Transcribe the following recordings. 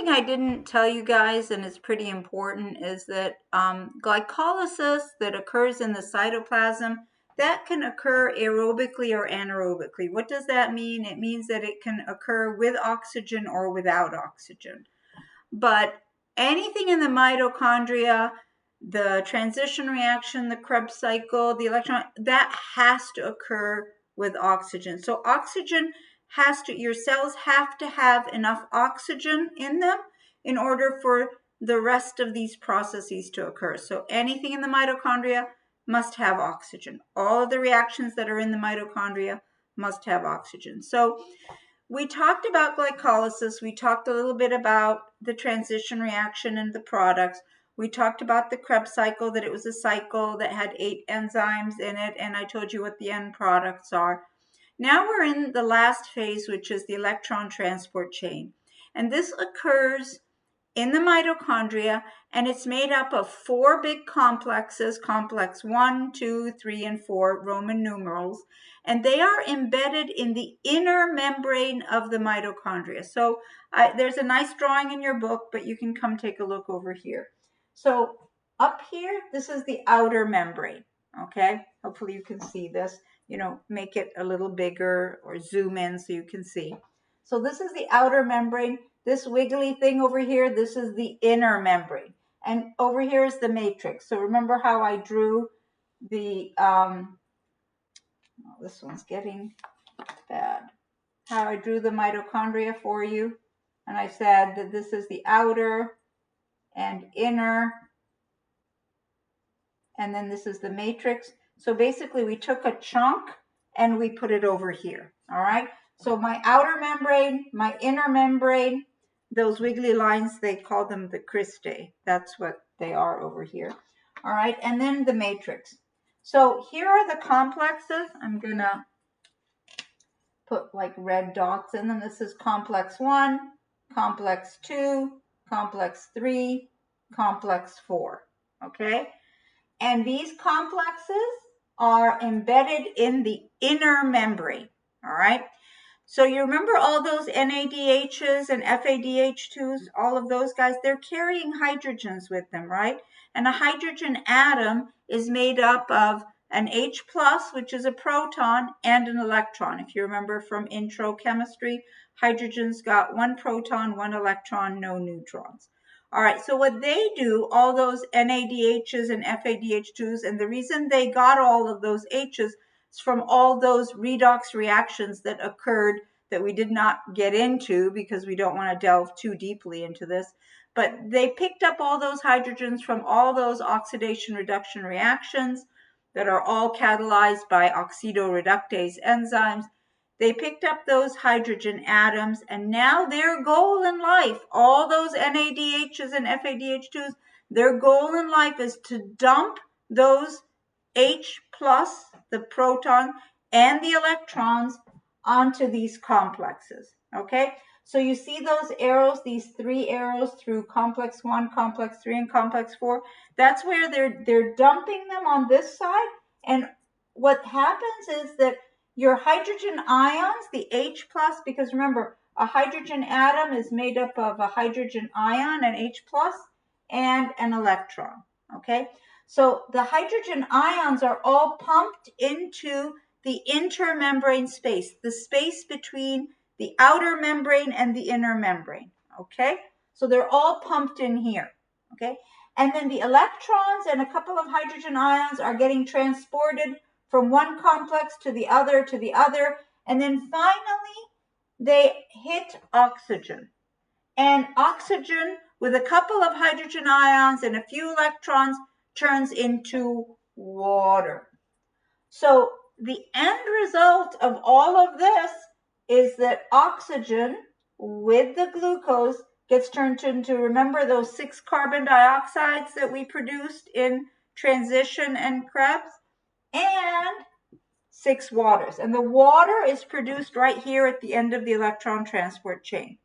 thing I didn't tell you guys, and it's pretty important, is that glycolysis that occurs in the cytoplasm, that can occur aerobically or anaerobically. What does that mean? It means that it can occur with oxygen or without oxygen. But anything in the mitochondria, the transition reaction, the Krebs cycle, the electron, that has to occur with oxygen. So oxygen your cells have to have enough oxygen in them in order for the rest of these processes to occur. So anything in the mitochondria must have oxygen. All of the reactions that are in the mitochondria must have oxygen. So we talked about glycolysis. We talked a little bit about the transition reaction and the products. We talked about the Krebs cycle, that it was a cycle that had 8 enzymes in it, and I told you what the end products are. Now we're in the last phase, which is the electron transport chain. And this occurs in the mitochondria, and it's made up of 4 big complexes, complex 1, 2, 3, and 4, Roman numerals, and they are embedded in the inner membrane of the mitochondria. So there's a nice drawing in your book, but you can come take a look over here. So up here, this is the outer membrane, okay? Hopefully you can see this. Make it a little bigger or zoom in so you can see. So this is the outer membrane. This wiggly thing over here, this is the inner membrane. And over here is the matrix. So remember how I drew the, this one's getting bad. How I drew the mitochondria for you. And I said that this is the outer and inner. And then this is the matrix. So basically we took a chunk and we put it over here, all right? So my outer membrane, my inner membrane, those wiggly lines, they call them the cristae. That's what they are over here, all right? And then the matrix. So here are the complexes. I'm gonna put like red dots in them. This is complex 1, complex 2, complex 3, complex 4, okay? And these complexes are embedded in the inner membrane, all right? So you remember all those NADHs and FADH2s, all of those guys, they're carrying hydrogens with them, right? And a hydrogen atom is made up of an H+, which is a proton, and an electron. If you remember from intro chemistry, hydrogen's got 1 proton, 1 electron, no neutrons. All right, so what they do, all those NADHs and FADH2s, and the reason they got all of those H's is from all those redox reactions that occurred that we did not get into because we don't want to delve too deeply into this. But they picked up all those hydrogens from all those oxidation reduction reactions that are all catalyzed by oxidoreductase enzymes. They picked up those hydrogen atoms, and now their goal in life, all those NADHs and FADH2s, their goal in life is to dump those H+, the proton, and the electrons onto these complexes, okay? So you see those arrows, these 3 arrows through complex 1, complex 3, and complex 4. That's where they're dumping them on this side, and what happens is that your hydrogen ions, the H+, because remember, a hydrogen atom is made up of a hydrogen ion, an H+, and an electron, okay? So the hydrogen ions are all pumped into the intermembrane space, the space between the outer membrane and the inner membrane, okay? So they're all pumped in here, okay? And then the electrons and a couple of hydrogen ions are getting transported from one complex to the other, and then finally they hit oxygen. And oxygen with a couple of hydrogen ions and a few electrons turns into water. So the end result of all of this is that oxygen with the glucose gets turned into, remember those 6 carbon dioxides that we produced in transition and Krebs? And 6 waters. And the water is produced right here at the end of the electron transport chain.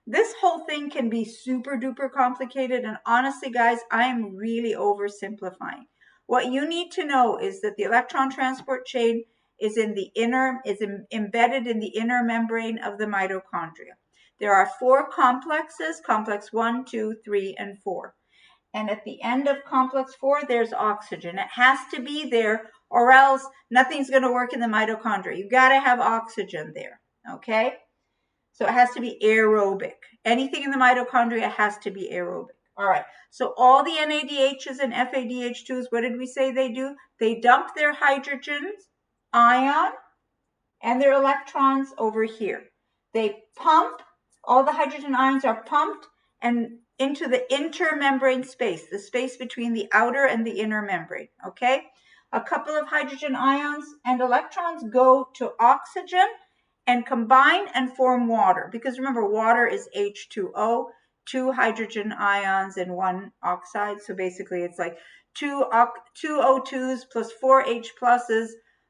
This whole thing can be super duper complicated, and honestly guys, I am really oversimplifying. What you need to know is that the electron transport chain is embedded in the inner membrane of the mitochondria. there are 4 complexes, complex 1, 2, 3, and 4. And at the end of complex 4, there's oxygen. It has to be there, or else nothing's going to work in the mitochondria. You got to have oxygen there, okay? So it has to be aerobic. Anything in the mitochondria has to be aerobic. All right, so all the NADHs and FADH2s, what did we say they do? They dump their hydrogens, ion, and their electrons over here. They pump, all the hydrogen ions are pumped and into the intermembrane space, the space between the outer and the inner membrane, okay? A couple of hydrogen ions and electrons go to oxygen and combine and form water, because remember, water is H2O, 2 hydrogen ions and 1 oxide. So basically it's like 2 O2s plus 4 H pluses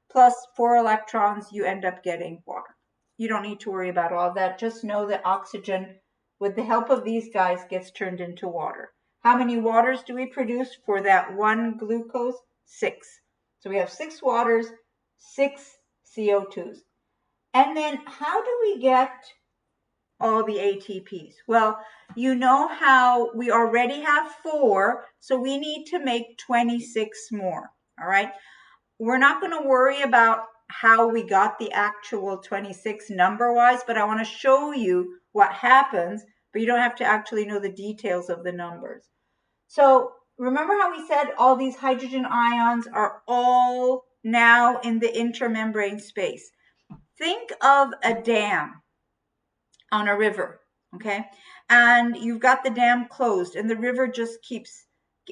plus 4 electrons, you end up getting water. You don't need to worry about all of that. Just know that oxygen, with the help of these guys, gets turned into water. How many waters do we produce for that 1 glucose? 6. So we have 6 waters, 6 CO2s. And then how do we get all the ATPs? Well, you know how we already have 4, so we need to make 26 more, all right? We're not going to worry about how we got the actual 26 number-wise, but I want to show you what happens, but you don't have to actually know the details of the numbers. So remember how we said all these hydrogen ions are all now in the intermembrane space? Think of a dam on a river, okay? And you've got the dam closed and the river just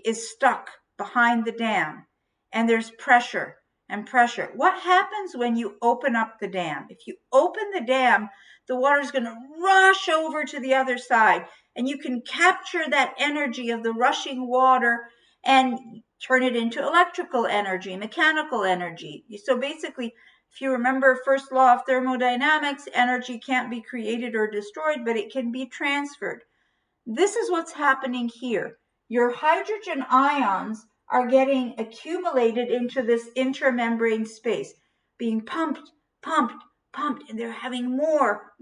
is stuck behind the dam, and there's pressure and pressure. What happens when you open up the dam? If you open the dam, the water is going to rush over to the other side, and you can capture that energy of the rushing water and turn it into electrical energy, mechanical energy. So basically, if you remember first law of thermodynamics, energy can't be created or destroyed, but it can be transferred. This is what's happening here. Your hydrogen ions are getting accumulated into this intermembrane space, being pumped, pumped, pumped, and they're having more.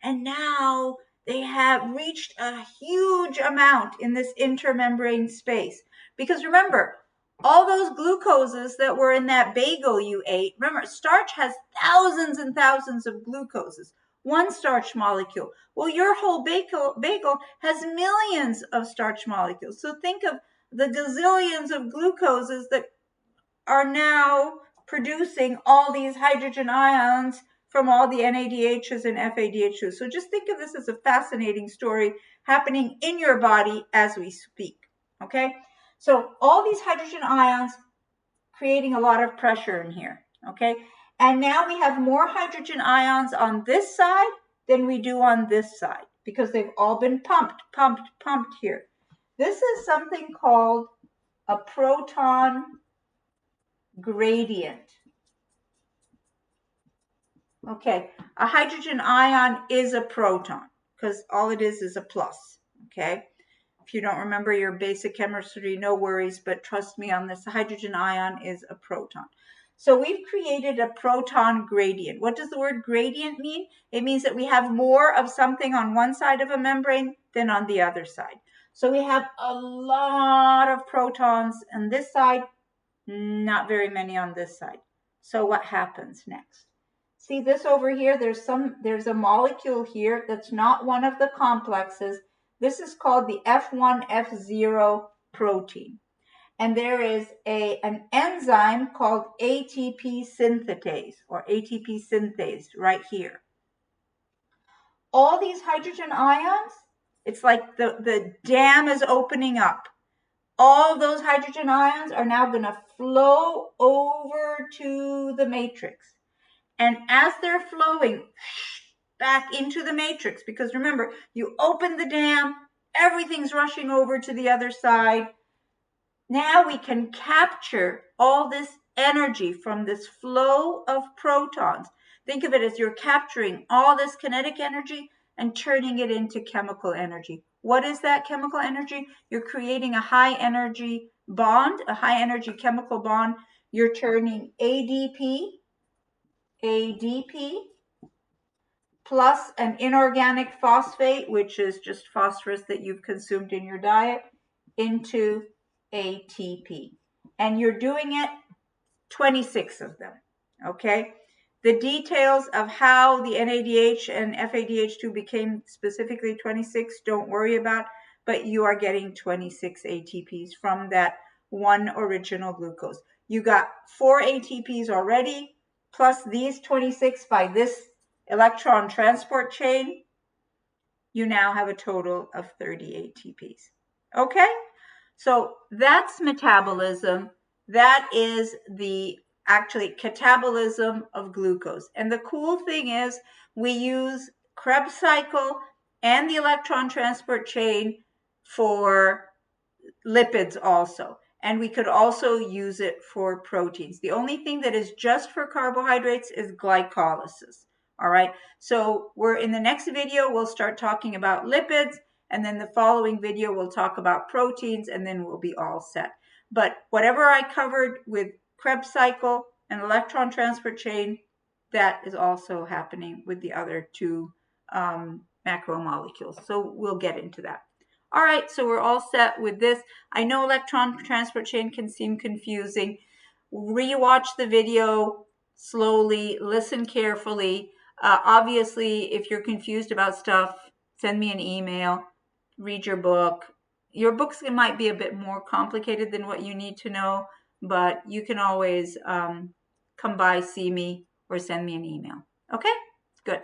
And now they have reached a huge amount in this intermembrane space. Because remember, all those glucoses that were in that bagel you ate, remember, starch has thousands and thousands of glucoses. 1 starch molecule. Well, your whole bagel has millions of starch molecules. So think of the gazillions of glucoses that are now producing all these hydrogen ions from all the NADHs and FADHs. So just think of this as a fascinating story happening in your body as we speak, okay? So all these hydrogen ions creating a lot of pressure in here, okay? And now we have more hydrogen ions on this side than we do on this side, because they've all been pumped here. This is something called a proton gradient. Okay, a hydrogen ion is a proton, because all it is a plus, okay? If you don't remember your basic chemistry, no worries, but trust me on this, a hydrogen ion is a proton. So we've created a proton gradient. What does the word gradient mean? It means that we have more of something on one side of a membrane than on the other side. So we have a lot of protons on this side, not very many on this side. So what happens next? See this over here? There's a molecule here that's not one of the complexes. This is called the F1F0 protein. And there is an enzyme called ATP synthetase, or ATP synthase right here. All these hydrogen ions, it's like the dam is opening up. All those hydrogen ions are now going to flow over to the matrix. And as they're flowing back into the matrix, because remember, you open the dam, everything's rushing over to the other side. Now we can capture all this energy from this flow of protons. Think of it as you're capturing all this kinetic energy and turning it into chemical energy. What is that chemical energy? You're creating a high energy bond, a high energy chemical bond. You're turning ADP plus an inorganic phosphate, which is just phosphorus that you've consumed in your diet, into ATP. And you're doing it 26 of them, okay? The details of how the NADH and FADH2 became specifically 26, don't worry about, but you are getting 26 ATPs from that one original glucose. You got 4 ATPs already, plus these 26 by this electron transport chain. You now have a total of 30 ATPs, okay? So that's metabolism. That is the actually catabolism of glucose. And the cool thing is we use Krebs cycle and the electron transport chain for lipids also. And we could also use it for proteins. The only thing that is just for carbohydrates is glycolysis. All right. So we're in the next video, we'll start talking about lipids. And then the following video, we'll talk about proteins, and then we'll be all set. But whatever I covered with Krebs cycle and electron transport chain, that is also happening with the other two macromolecules. So we'll get into that. All right, so we're all set with this. I know electron transport chain can seem confusing. Rewatch the video slowly, listen carefully. Obviously, if you're confused about stuff, send me an email, read your book. Your books might be a bit more complicated than what you need to know, but you can always come by, see me, or send me an email. Okay, good.